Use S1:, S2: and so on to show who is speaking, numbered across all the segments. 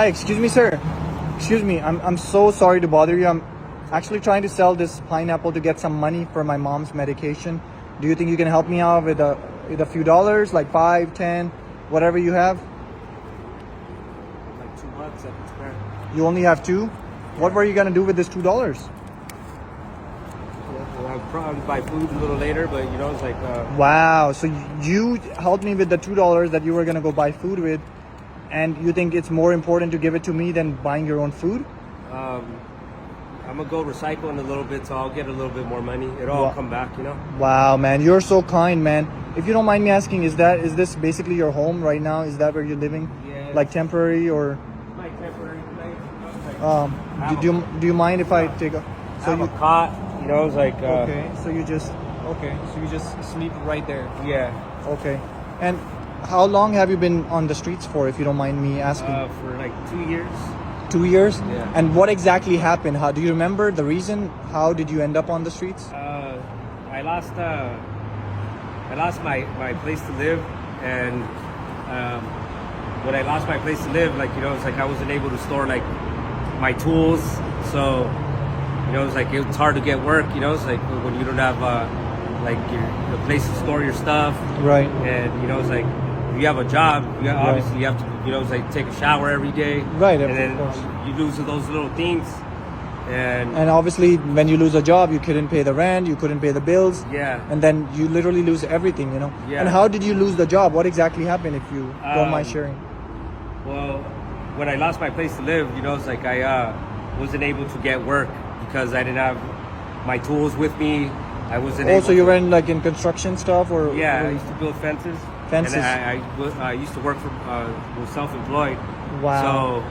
S1: Hi, excuse me, sir. Excuse me. I'm so sorry to bother you. I'm actually trying to sell this pineapple to get some money for my mom's medication. Do you think you can help me out with a few dollars, like 5, 10, whatever you have?
S2: Like $2 at the square.
S1: You only have 2? What were you gonna do with this $2?
S2: Well, I'll probably buy food a little later, but you know, it's like.
S1: Wow. So you helped me with the $2 that you were gonna go buy food with, and you think it's more important to give it to me than buying your own food?
S2: I'm gonna go recycle in a little bit, so I'll get a little bit more money. It'll all come back, you know.
S1: Wow, man, you're so kind, man. If you don't mind me asking, is this basically your home right now? Is that where you're living?
S2: Yeah.
S1: Like temporary or?
S2: My temporary place.
S1: Do you mind if I take a?
S2: So you caught, you know, it's like.
S1: Okay, so you just sleep right there.
S2: Yeah.
S1: Okay, and how long have you been on the streets for, if you don't mind me asking?
S2: For like 2 years.
S1: 2 years?
S2: Yeah.
S1: And what exactly happened? How do you remember the reason? How did you end up on the streets?
S2: I lost my place to live, and when I lost my place to live, like, you know, it's like I wasn't able to store like my tools, so you know, it's like it's hard to get work. You know, it's like when you don't have like your place to store your stuff,
S1: Right.
S2: and you know, it's like if you have a job, obviously you have to, you know, it's like take a shower every day,
S1: Right,
S2: and
S1: of
S2: then
S1: course.
S2: you lose those little things, and
S1: obviously, when you lose a job, you couldn't pay the rent, you couldn't pay the bills,
S2: yeah.
S1: and then you literally lose everything, you know.
S2: Yeah.
S1: And how did you lose the job? What exactly happened, if you don't mind sharing?
S2: Well, when I lost my place to live, you know, it's like I wasn't able to get work because I didn't have my tools with me. I wasn't able.
S1: So you were in construction stuff, or?
S2: Yeah, I used to build fences.
S1: Fences.
S2: And I used to work for was self-employed.
S1: Wow.
S2: So,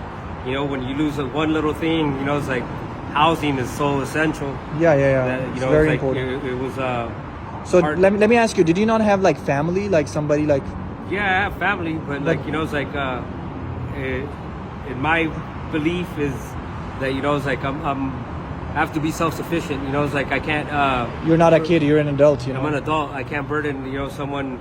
S2: you know, when you lose one little thing, you know, it's like housing is so essential.
S1: Yeah.
S2: That, you
S1: It's
S2: know,
S1: very
S2: it's like
S1: important.
S2: it was.
S1: So
S2: hard.
S1: let me ask you, did you not have like family, like somebody like?
S2: Yeah, I have family, but like, you know, it's like in my belief is that, you know, it's like I have to be self-sufficient. You know, it's like I can't.
S1: You're not a kid, you're an adult, you know.
S2: I'm an adult. I can't burden, you know, someone,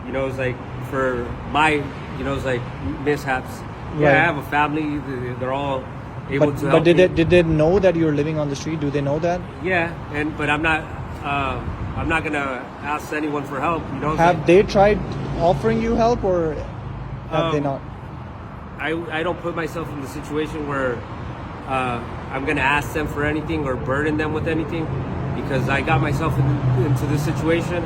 S2: you know, it's like for my, you know, it's like mishaps. Yeah,
S1: Right.
S2: I have a family. They're all able to help
S1: But did
S2: me.
S1: did they know that you're living on the street? Do they know that?
S2: Yeah, but I'm not gonna ask anyone for help. You know, it's
S1: Have
S2: like,
S1: they tried offering you help, or have they not?
S2: I don't put myself in the situation where I'm gonna ask them for anything or burden them with anything, because I got myself into this situation.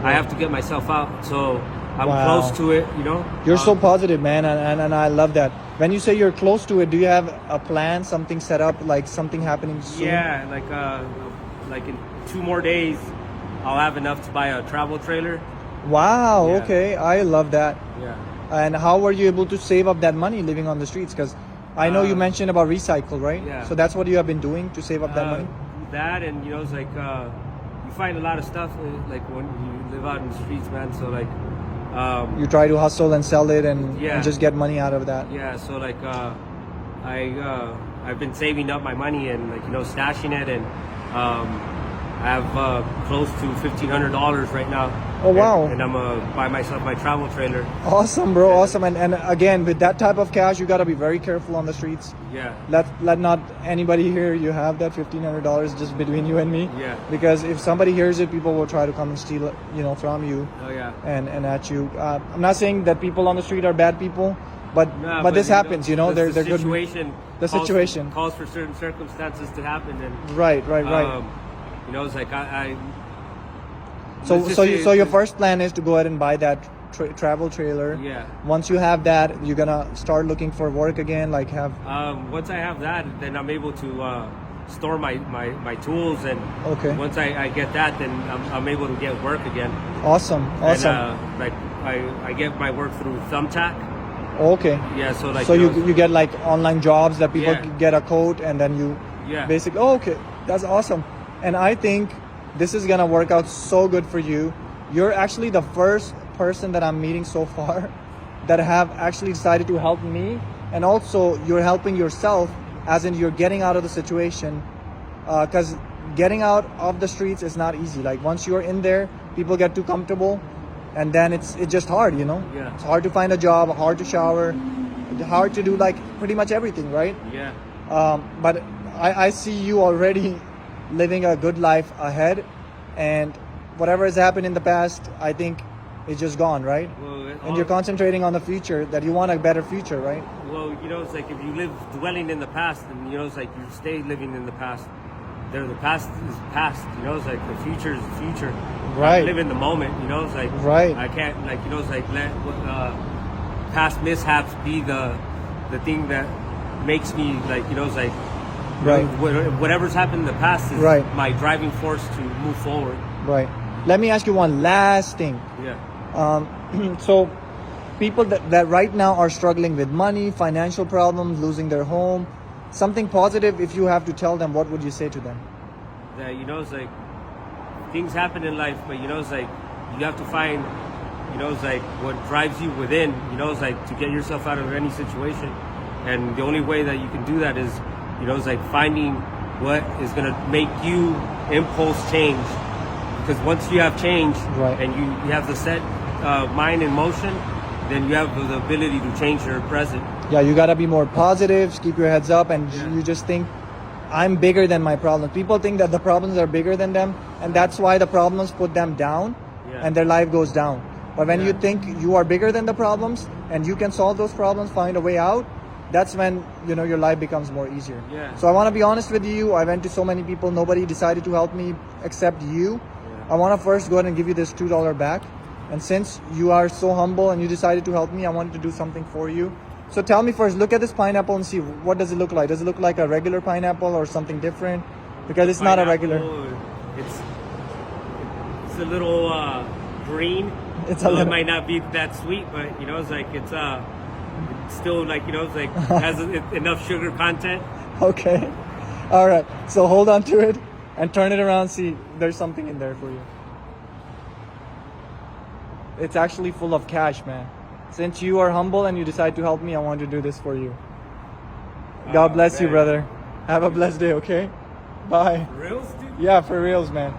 S2: I have to get myself out, so I'm
S1: Wow.
S2: close to it. You know,
S1: You're so positive, man, and I love that. When you say you're close to it, do you have a plan, something set up, like something happening soon?
S2: yeah, like in 2 more days, I'll have enough to buy a travel trailer.
S1: Wow.
S2: Yeah.
S1: Okay, I love that.
S2: Yeah.
S1: And how were you able to save up that money living on the streets? Because I know you mentioned about recycle, right?
S2: Yeah.
S1: So that's what you have been doing to save up that money?
S2: That, and you know, it's like you find a lot of stuff like when you live out in the streets, man. So like,
S1: You try to hustle and sell it and
S2: Yeah.
S1: just get money out of that.
S2: yeah. So like, I've been saving up my money and, like, you know, stashing it, and I have close to $1,500 right now.
S1: Oh, wow.
S2: And I'm buy myself my travel trailer.
S1: Awesome, bro. Awesome. And again, with that type of cash, you got to be very careful on the streets.
S2: Yeah.
S1: Let not anybody hear you have that $1,500 just between you and me.
S2: Yeah.
S1: Because if somebody hears it, people will try to come and steal it, you know, from you
S2: Oh yeah.
S1: and at you. I'm not saying that people on the street are bad people, but
S2: Nah,
S1: but this happens, you know.
S2: the
S1: They're good.
S2: situation.
S1: The situation.
S2: calls for certain circumstances to happen, and
S1: Right.
S2: you know, it's like I
S1: So
S2: let's just
S1: so
S2: say-
S1: so your first plan is to go ahead and buy that travel trailer.
S2: Yeah.
S1: Once you have that, you're gonna start looking for work again. Like have.
S2: Once I have that, then I'm able to store my tools, and
S1: Okay.
S2: once I get that, then I'm able to get work again.
S1: Awesome. Awesome.
S2: And like I get my work through Thumbtack.
S1: Okay.
S2: Yeah, so like
S1: So
S2: you
S1: you
S2: know,
S1: you get like online jobs that people
S2: Yeah.
S1: get a code and then you
S2: Yeah.
S1: basically. Oh, okay, that's awesome. And I think this is gonna work out so good for you. You're actually the first person that I'm meeting so far that have actually decided to help me, and also you're helping yourself, as in you're getting out of the situation. Because getting out of the streets is not easy. Like once you're in there, people get too comfortable, and then it's just hard, you know.
S2: Yeah.
S1: It's hard to find a job, hard to shower. hard to do like pretty much everything, right?
S2: Yeah.
S1: But I see you already living a good life ahead, and whatever has happened in the past, I think it's just gone, right?
S2: Well,
S1: And you're concentrating on the future, that you want a better future, right?
S2: Well, you know, it's like if you live dwelling in the past, and you know, it's like you stay living in the past. There, the past is past. You know, it's like the future is the future.
S1: Right.
S2: I live in the moment. You know, it's like
S1: Right.
S2: I can't, like, you know, it's like let past mishaps be the thing that makes me, like, you know, it's like
S1: Right.
S2: whatever's happened in the past is
S1: Right.
S2: my driving force to move forward.
S1: Right. Let me ask you one last thing.
S2: Yeah.
S1: So people that right now are struggling with money, financial problems, losing their home, something positive, if you have to tell them, what would you say to them?
S2: That, you know, it's like things happen in life, but you know, it's like you have to find, you know, it's like what drives you within, you know, it's like to get yourself out of any situation. And the only way that you can do that is, you know, it's like finding what is going to make you impulse change. Because once you have change,
S1: Right.
S2: and you have the set mind in motion, then you have the ability to change your present.
S1: Yeah, you gotta be more positive, keep your heads up, and
S2: Yeah.
S1: you just think, I'm bigger than my problems. People think that the problems are bigger than them, and that's why the problems put them down,
S2: Yeah.
S1: and their life goes down. But when
S2: Yeah.
S1: you think you are bigger than the problems, and you can solve those problems, find a way out, that's when, you know, your life becomes more easier.
S2: Yeah.
S1: So I want to be honest with you. I went to so many people, nobody decided to help me except you. I want to first go ahead and give you this $2 back. And since you are so humble and you decided to help me, I wanted to do something for you. So tell me first, look at this pineapple and see, what does it look like? Does it look like a regular pineapple or something different? Because it's not a regular.
S2: It's a little green.
S1: It's a
S2: So it
S1: little-
S2: might not be that sweet, but you know, it's like it's still, like, you know, it's like has enough sugar content.
S1: Okay. All right. So hold on to it and turn it around. See, there's something in there for you. It's actually full of cash, man. Since you are humble and you decide to help me, I want to do this for you. God bless you,
S2: man.
S1: brother. Have a blessed day, okay? Bye.
S2: Real, dude?
S1: Yeah, for reals, man.